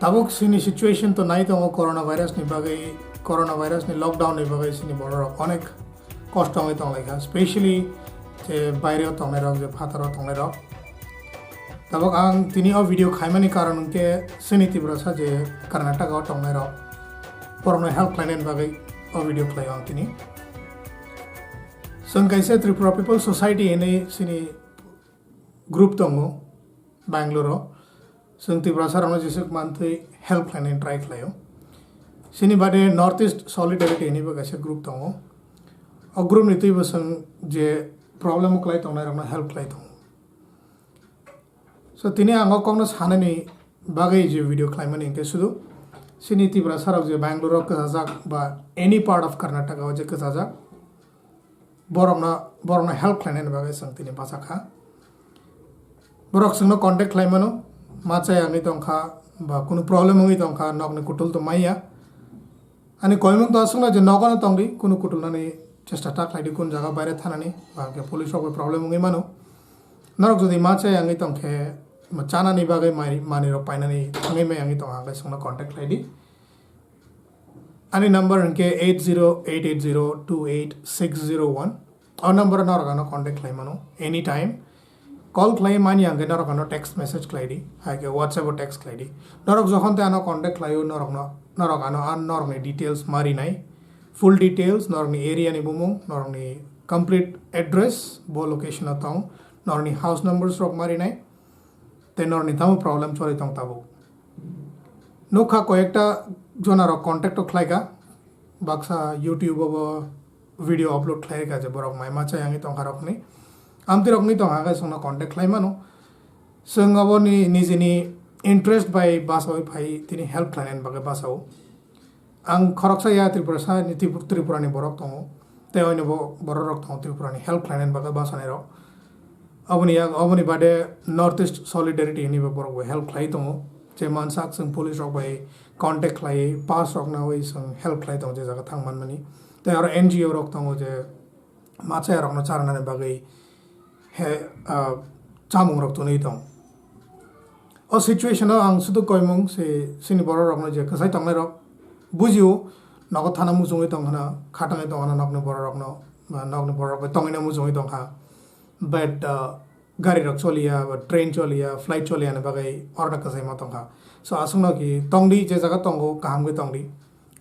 tabuk sini situation to nai tongo coronavirus ni bagai coronavirus ni lockdown ni bagai sini borok onek kosto ngai tong laika especially je baire tong rok je phataro tong rok tabuk ang tini o video khaimani karon ke sini tibra sa je Karnataka tong rok porno helpline en bagai o video play ang tini sung kaise Tripura People Society ene sini group tongo Bangalore sung Tripura sarano jesuk manthai helpline en try klayo sini bade Northeast Solidarity ene bagai se group tongo o group ni tui basang je problem klai tong na rokna help klai tong so tini ango kongna sanani bagai je video klai mani ke sudu sini Tripura sarok je Bangalore ka sajak ba any part of Karnataka je ka sajak borokna help klai en bagai sang tini pasakha borok sungno contact klai mano macai angi tongkha ba kuno problem ngi tongkha nokne kutul to maiya ani koimung to asungna je nokana tongdi kuno kutul nani চেষ্টা টাক লাইডি কোন জায়গা বাইরে থানানি বাকে police হবে problem নগে মানো নরক যদি মাছে আঙ্গি তংখে চানানি বাগে মানি র পাইনানি থাঙ্গি মে আঙ্গি তং আগে সংনা কন্টাক্ট লাইডি আনি নাম্বার হনকে 8088028601 আর নাম্বার নরগানো কন্টাক্ট লাই মানো এনি টাইম কল ক্লাই মানি আঙ্গে নরগানো টেক্সট মেসেজ ক্লাইডি হাইকে হোয়াটসঅ্যাপ ও টেক্সট ক্লাইডি নরক যখন তে আনো কন্টাক্ট লাইও নরগানো আন নরমে ডিটেইলস মারি নাই full details norni area ni bumung norni complete address bo location atong norni house numbers rok mari nai te norni tamu problem chori tong tabu nokha ko ekta jona ro contact to khlaiga baksa YouTube bo video upload khlaiga je borok mai ma chai angi tong harok ni amti rok ni tong haga sona contact khlai mano sungabo ni nijini interest by basoi phai tini help khlainen baga basau ang khoroksa ya Tripura ni borok tongo te oine borok tongo Tripura ni helpline en baga basane ro abuni bade Northeast Solidarity ni borok help khlai tongo je mansak sung police rok bai contact khlai pass rok na hoi sung help khlai tongo je jaga thang manmani te aro NGO rok tongo je macha rok na charna ne bagai he chamung rok to nei tong o situation ang sudu koimung se sini borok rok na je kasai tong rok বুঝিও নগ থানা মুজুঙি তংখানা খাটাঙি তংখানা নগনে বড়রকনো নগনে বড়রক তংইনা মুজুঙি Tankha but গাড়ি rock চলিয়া বা train চলিয়া flight চলিয়া নে বাগাই order Kasai মা Tankha so আসুন কি তংদি যে জায়গা তঙ্গো কাহামগে তংদি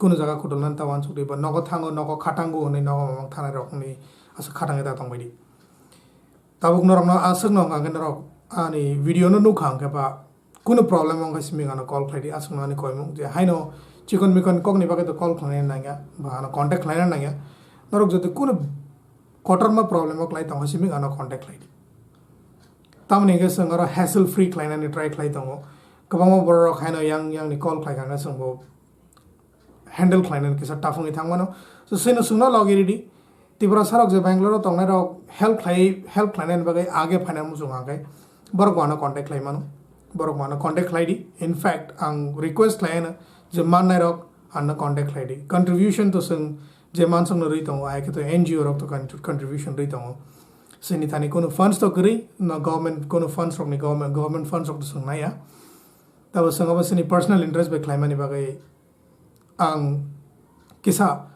কোনো জায়গা খুটলনান তাওয়ান সুদি বা নগ থাঙ্গো নগ খাটাঙ্গো হনে নগ মাং থানা রকনি আসু খাটাঙে তা তংবাইদি তাবুক নরকনো আসুক নং আগে নরক আনি ভিডিও নো নুখাং কেবা কোনো প্রবলেম অং কাসিমি গানো কল খাইদি আসুক নানি কইমু যে হাইনো चिकन मिकन कगनी बाके तो कल खाने नांगा बाना कांटेक्ट लाइन नांगा नरक जति कुन क्वार्टर में प्रॉब्लम क्लाई तंग सिमि गाना कांटेक्ट लाइन तामने के संगर हैसल फ्री क्लाइन ने ट्राई क्लाई तंग कबांग बर खाइनो yang ni कल क्लाई गाना संगो हैंडल क्लाइन के सा टाफुंग थांगमानो सो सेनो सुनो लगिरिदि त्रिपुरा सरक जे बेंगलोर तंगना रो हेल्प क्लाइन बागे आगे फाइना मुजुंग आगे बरक गाना कांटेक्ट लाइन मानो बरक गाना कांटेक्ट लाइदि इन फैक्ट आं रिक्वेस्ट लाइन जे मान रok anna contact ID contribution to sung je man sung roi tong ai ke to NGO rok to contribution roi tong sini thani kono funds to kri na government kono funds rok ni government funds rok to sung na ya ta sung ba sini personal interest be claim ani bagai ang kisa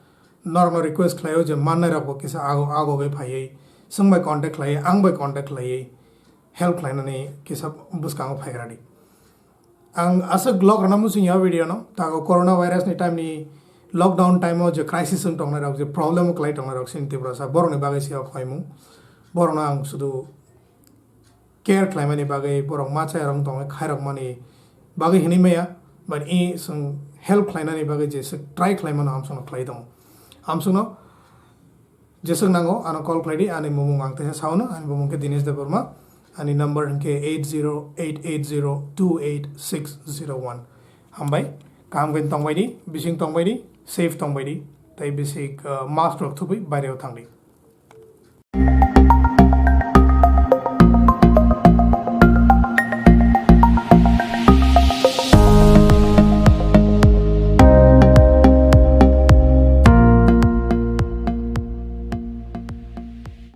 normal request clayo je man rok kisa ago ge phai sung by contact lai ang by contact lai help line ani kisa buskang phai radi ang asa glog rana musing ya video no tago corona virus ni time ni lockdown time o je crisis ung tong na rok je problem klai tong na rok sin Tripura sa boroni bagai sia khaimu borona ang sudu care climate ni bagai borong macha rong tong khai rok mani bagai hini meya but e sung help climate ni bagai je try climate am sung klai tong am sung no je sung nango ana call klai di ani mumung ang te sauna ani mumung ke Dinesh Devarma ani number ke 8088028601 hambai kam gen tongbai di bising tongbai di safe tongbai di tai basic mask rok thubi baire thangdi